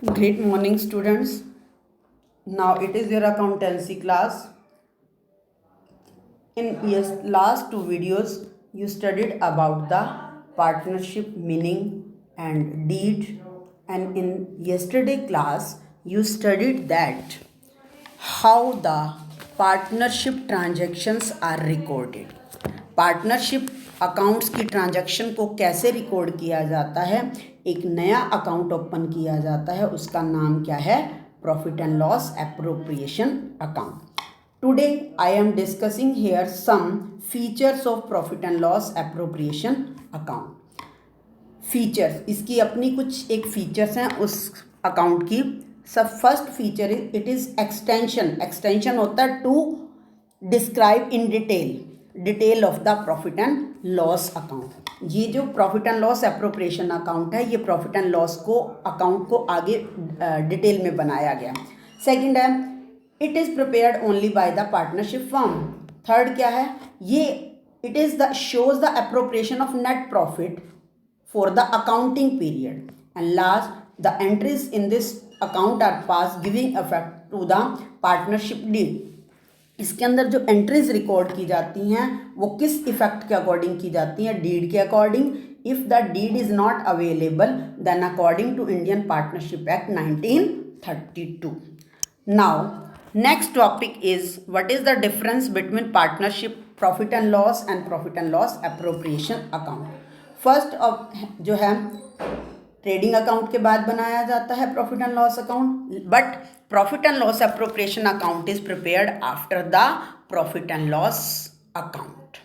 Great morning, students. Now it is your accountancy class. In last two videos, you studied about the partnership meaning and deed, and in yesterday class, you studied that how the partnership transactions are recorded. Partnership accounts की transaction को कैसे record किया जाता है? एक नया account open किया जाता है, उसका नाम क्या है? Profit and loss appropriation account. Today I am discussing here some features of profit and loss appropriation account. Features, इसकी अपनी कुछ एक फीचर्स हैं उस अकाउंट की. सब first feature is it is extension. Extension होता है to describe in detail of the profit and loss account. ये जो profit and loss appropriation account है, ये प्रॉफिट एंड लॉस को अकाउंट को आगे डिटेल में बनाया गया. सेकंड है it is prepared only by the partnership firm. Third क्या है? ये it is the shows the appropriation of net profit for the accounting period. And last, the entries in this account are passed giving effect to the partnership deed. इसके अंदर जो entries record की जाती हैं वो किस इफेक्ट के according की जाती हैं? डीड के according. If the deed is not available then according to Indian partnership act 1932. Now next topic is what is the difference between partnership profit and loss and profit and loss appropriation account. First जो है trading account के बाद बनाया जाता है profit and loss account, but profit and loss appropriation account is prepared after the profit and loss account.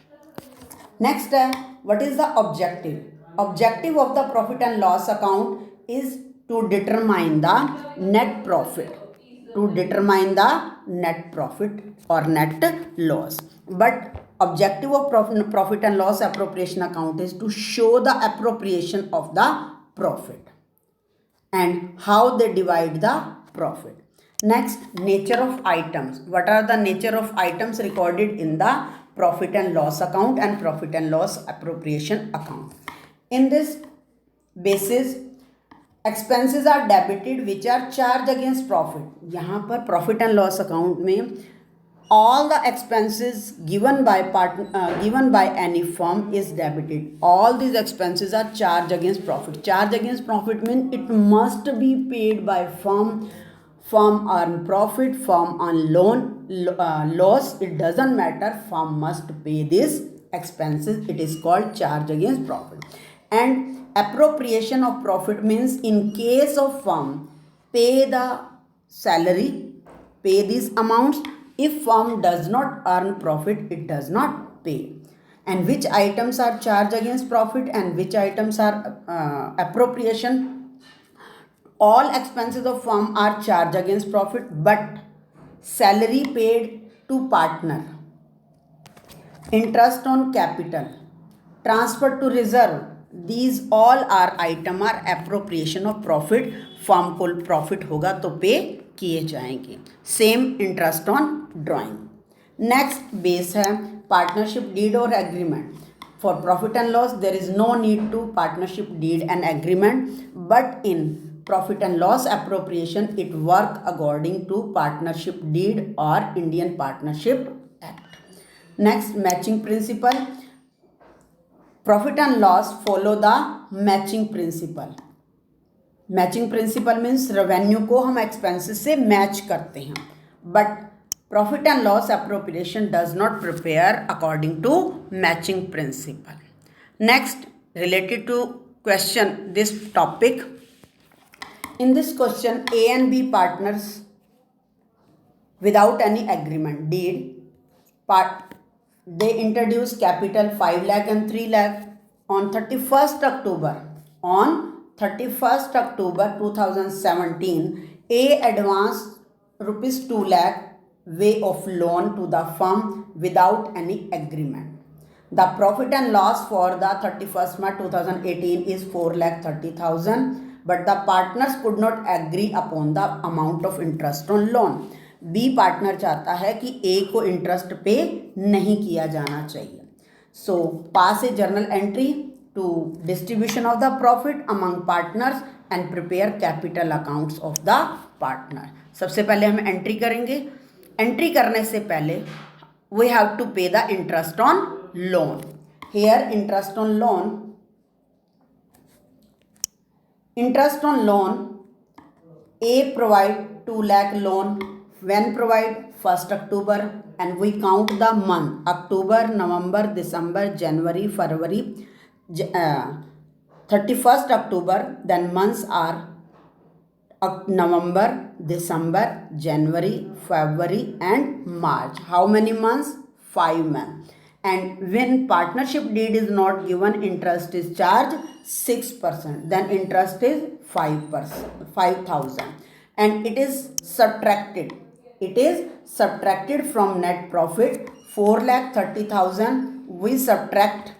Next है what is the objective. Objective of the profit and loss account is to determine the net profit, to determine the net profit or net loss. But objective of profit and loss appropriation account is to show the appropriation of the profit and how they divide the profit. Next, nature of items. What are the nature of items recorded in the profit and loss account and profit and loss appropriation account? In this basis, expenses are debited which are charge against profit. यहाँ पर profit and loss account में all the expenses given by any firm is debited. All these expenses are charged against profit. Charge against profit means it must be paid by firm. Firm earn profit, firm earn loss. It doesn't matter. Firm must pay these expenses. It is called charge against profit. And appropriation of profit means in case of firm pay the salary, pay these amounts. If firm does not earn profit, it does not pay. And which items are charged against profit and which items are appropriation? All expenses of firm are charged against profit, but salary paid to partner, interest on capital, transfer to reserve, these all are item are appropriation of profit. Firm को profit होगा तो pay किए जाएंगे. Same interest on drawing. Next base है partnership deed और agreement. For profit and loss there is no need to partnership deed and agreement, but in profit and loss appropriation it work according to partnership deed और Indian partnership act. Next matching principle. Profit and loss follow the matching principle. Matching principle means revenue को हम expenses से match करते हैं, but profit and loss appropriation does not prepare according to matching principle. Next, related to question this topic. In this question, A and B partners without any agreement deed they introduced capital 5 lakh and 3 lakh on 31st October. On 31st October 2017, A advanced rupees 2 lakh way of loan to the firm without any agreement. The profit and loss for the 31st March 2018 is 4,30,000, but the partners could not agree upon the amount of interest on loan. B partner चाहता है कि ए को interest पे नहीं किया जाना चाहिए. So pass a journal entry to distribution of the profit among partners and prepare capital accounts of the partner. सबसे पहले हम एंट्री करेंगे. एंट्री करने से पहले we have to pay the interest on loan. Here interest on loan, A provide 2 lakh loan. When provide? 1st October, and we count the month October, November, December, January, February, 31st October. Then months are November, December, January, February and March. How many months? 5 months. And when partnership deed is not given, interest is charged 6%. Then interest is 5%, 5,000, and it is subtracted. It is subtracted from net profit. 4,30,000. We subtract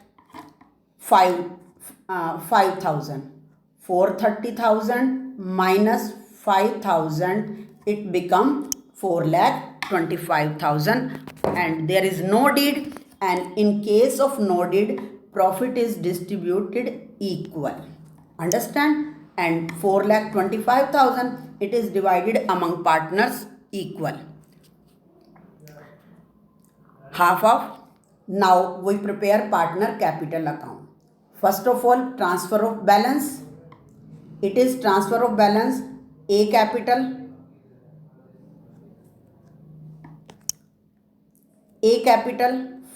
5,000. 430,000 minus 5,000, it become 4,25,000, and there is no deed. And in case of no deed, profit is distributed equal. Understand? And 4,25,000, it is divided among partners equal. Half of. Now we prepare partner capital account. First of all, transfer of balance. It is transfer of balance. A capital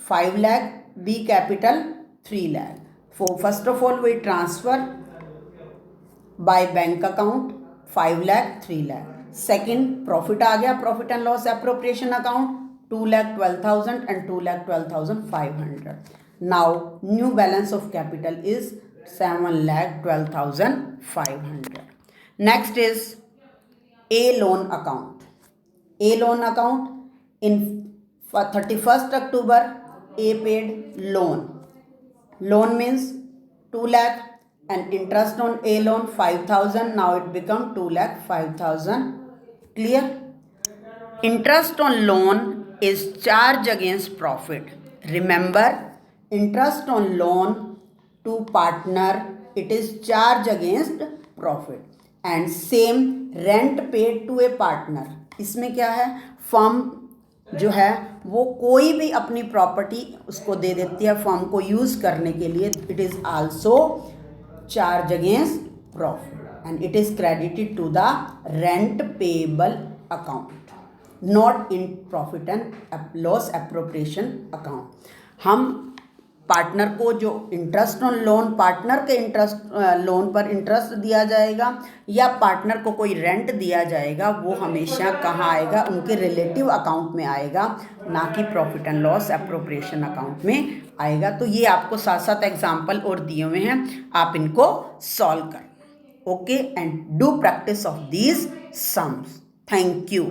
5 lakh, B capital 3 lakh. So first of all, we transfer by bank account 5 lakh, 3 lakh. Second, profit आ गया, profit and loss appropriation account 2,12,000 and 2,12,500. Now new balance of capital is 7,12,500. Next is A loan account. A loan account, in 31st October, A paid loan. Loan means 2 lakh and interest on A loan 5,000. Now it become 2,05,000. Clear? Interest on loan is charge against profit. Remember, interest on loan to partner, it is charge against profit. And same rent paid to a partner. इसमें क्या है, firm जो है वो कोई भी अपनी property उसको दे देती है फर्म को यूज़ करने के लिए. It is also charge against profit and it is credited to the rent payable account, not in profit and loss appropriation account. हम पार्टनर को जो इंटरेस्ट ऑन लोन, पार्टनर के इंटरेस्ट लोन पर interest दिया जाएगा या पार्टनर को कोई रेंट दिया जाएगा, वो हमेशा कहाँ आएगा, उनके रिलेटिव अकाउंट में आएगा, ना कि profit and loss appropriation account में आएगा. तो ये आपको साथ साथ एग्जाम्पल और दिए हुए हैं, आप इनको सॉल्व करें. Okay, and do practice of these sums. Thank you.